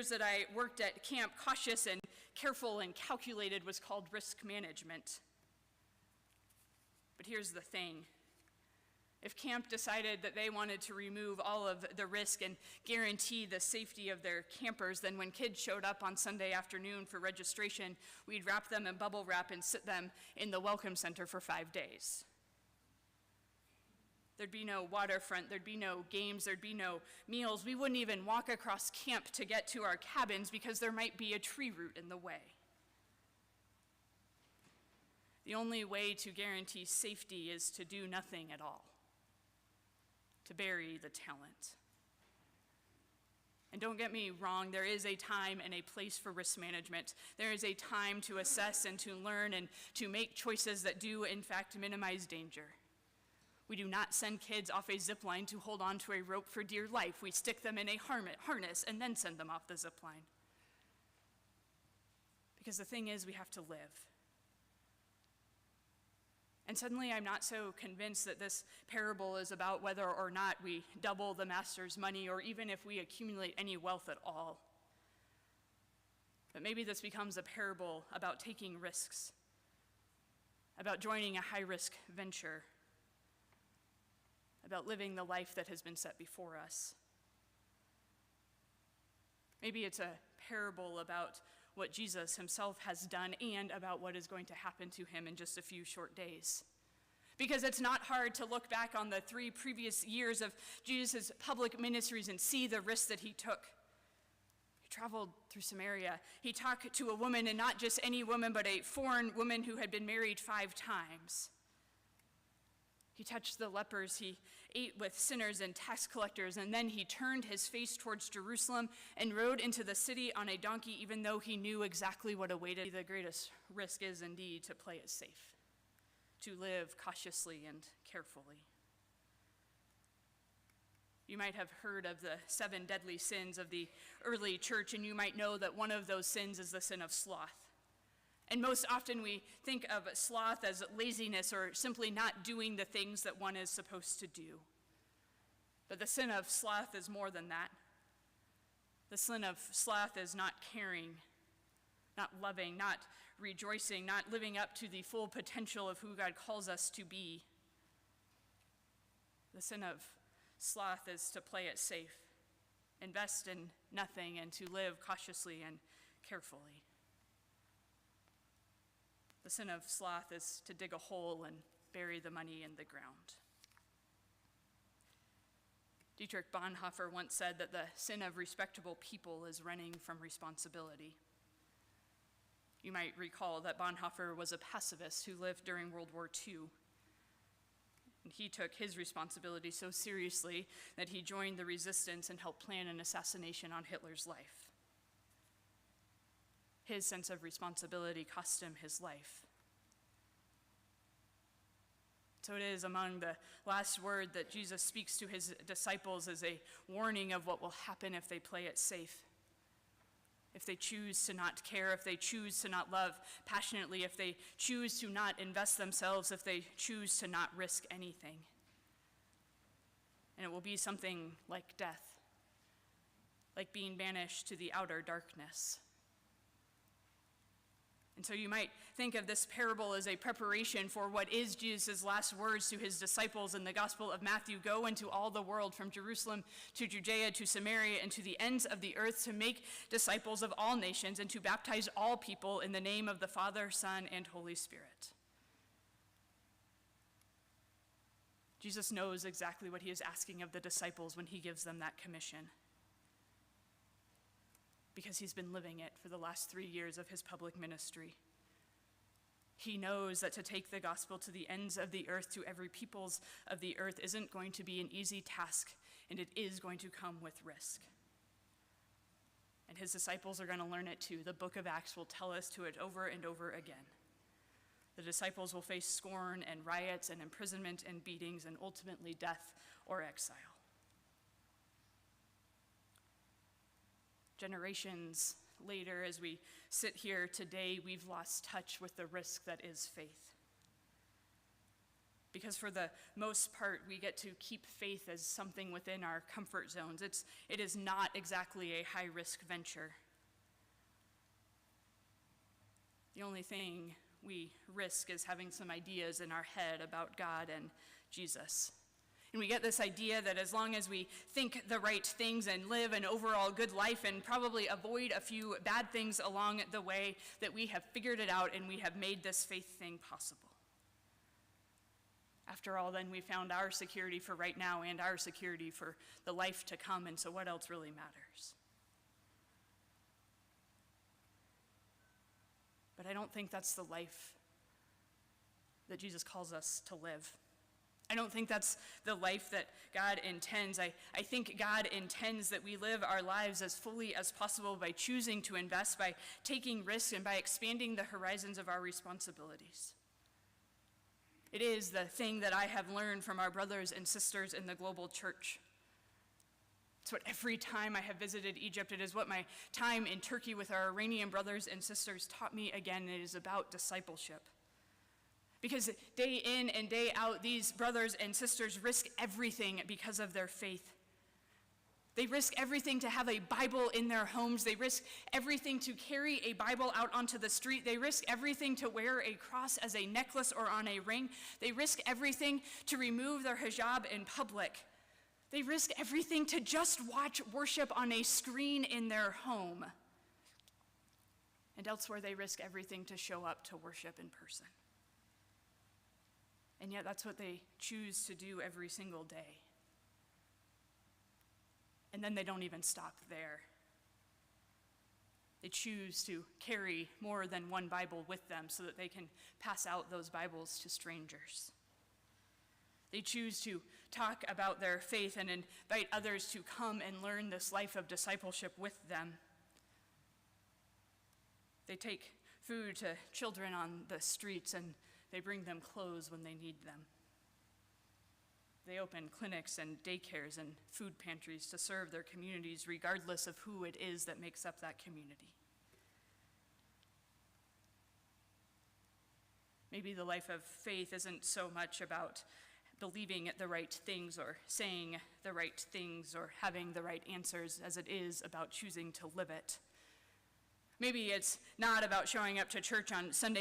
that I worked at camp, cautious and careful and calculated was called risk management. But here's the thing. If camp decided that they wanted to remove all of the risk and guarantee the safety of their campers, then when kids showed up on Sunday afternoon for registration, we'd wrap them in bubble wrap and sit them in the welcome center for 5 days. There'd be no waterfront, there'd be no games, there'd be no meals. We wouldn't even walk across camp to get to our cabins because there might be a tree root in the way. The only way to guarantee safety is to do nothing at all, to bury the talent. And don't get me wrong, there is a time and a place for risk management. There is a time to assess and to learn and to make choices that do, in fact, minimize danger. We do not send kids off a zip line to hold on to a rope for dear life. We stick them in a harness and then send them off the zip line. Because the thing is, we have to live. And suddenly I'm not so convinced that this parable is about whether or not we double the master's money or even if we accumulate any wealth at all. But maybe this becomes a parable about taking risks, about joining a high-risk venture, about living the life that has been set before us. Maybe it's a parable about what Jesus himself has done and about what is going to happen to him in just a few short days. Because it's not hard to look back on the 3 previous years of Jesus' public ministries and see the risks that he took. He traveled through Samaria. He talked to a woman, and not just any woman, but a foreign woman who had been married 5 times. He touched the lepers, he ate with sinners and tax collectors, and then he turned his face towards Jerusalem and rode into the city on a donkey, even though he knew exactly what awaited. The greatest risk is indeed to play it safe, to live cautiously and carefully. You might have heard of the 7 deadly sins of the early church, and you might know that one of those sins is the sin of sloth. And most often we think of sloth as laziness or simply not doing the things that one is supposed to do. But the sin of sloth is more than that. The sin of sloth is not caring, not loving, not rejoicing, not living up to the full potential of who God calls us to be. The sin of sloth is to play it safe, invest in nothing, and to live cautiously and carefully. The sin of sloth is to dig a hole and bury the money in the ground. Dietrich Bonhoeffer once said that the sin of respectable people is running from responsibility. You might recall that Bonhoeffer was a pacifist who lived during World War II. And he took his responsibility so seriously that he joined the resistance and helped plan an assassination on Hitler's life. His sense of responsibility cost him his life. So it is among the last word that Jesus speaks to his disciples as a warning of what will happen if they play it safe. If they choose to not care, if they choose to not love passionately, if they choose to not invest themselves, if they choose to not risk anything. And it will be something like death, like being banished to the outer darkness. And so you might think of this parable as a preparation for what is Jesus' last words to his disciples in the Gospel of Matthew. Go into all the world, from Jerusalem to Judea to Samaria and to the ends of the earth, to make disciples of all nations and to baptize all people in the name of the Father, Son, and Holy Spirit. Jesus knows exactly what he is asking of the disciples when he gives them that commission, because he's been living it for the last 3 years of his public ministry. He knows that to take the gospel to the ends of the earth, to every peoples of the earth, isn't going to be an easy task, and it is going to come with risk. And his disciples are going to learn it too. The book of Acts will tell us to it over and over again. The disciples will face scorn and riots and imprisonment and beatings and ultimately death or exile. Generations later, as we sit here today, we've lost touch with the risk that is faith. because for the most part, we get to keep faith as something within our comfort zones. It is not exactly a high-risk venture. The only thing we risk is having some ideas in our head about God and Jesus. And we get this idea that as long as we think the right things and live an overall good life and probably avoid a few bad things along the way, that we have figured it out and we have made this faith thing possible. After all, then we found our security for right now and our security for the life to come, and so what else really matters? But I don't think that's the life that Jesus calls us to live. I don't think that's the life that God intends. I think God intends that we live our lives as fully as possible by choosing to invest, by taking risks, and by expanding the horizons of our responsibilities. It is the thing that I have learned from our brothers and sisters in the global church. It's what every time I have visited Egypt, it is what my time in Turkey with our Iranian brothers and sisters taught me again. It is about discipleship. Because day in and day out, these brothers and sisters risk everything because of their faith. They risk everything to have a Bible in their homes. They risk everything to carry a Bible out onto the street. They risk everything to wear a cross as a necklace or on a ring. They risk everything to remove their hijab in public. They risk everything to just watch worship on a screen in their home. And elsewhere, they risk everything to show up to worship in person. And yet that's what they choose to do every single day. And then they don't even stop there. They choose to carry more than one Bible with them so that they can pass out those Bibles to strangers. They choose to talk about their faith and invite others to come and learn this life of discipleship with them. They take food to children on the streets, and they bring them clothes when they need them. They open clinics and daycares and food pantries to serve their communities, regardless of who it is that makes up that community. Maybe the life of faith isn't so much about believing the right things or saying the right things or having the right answers as it is about choosing to live it. Maybe it's not about showing up to church on Sunday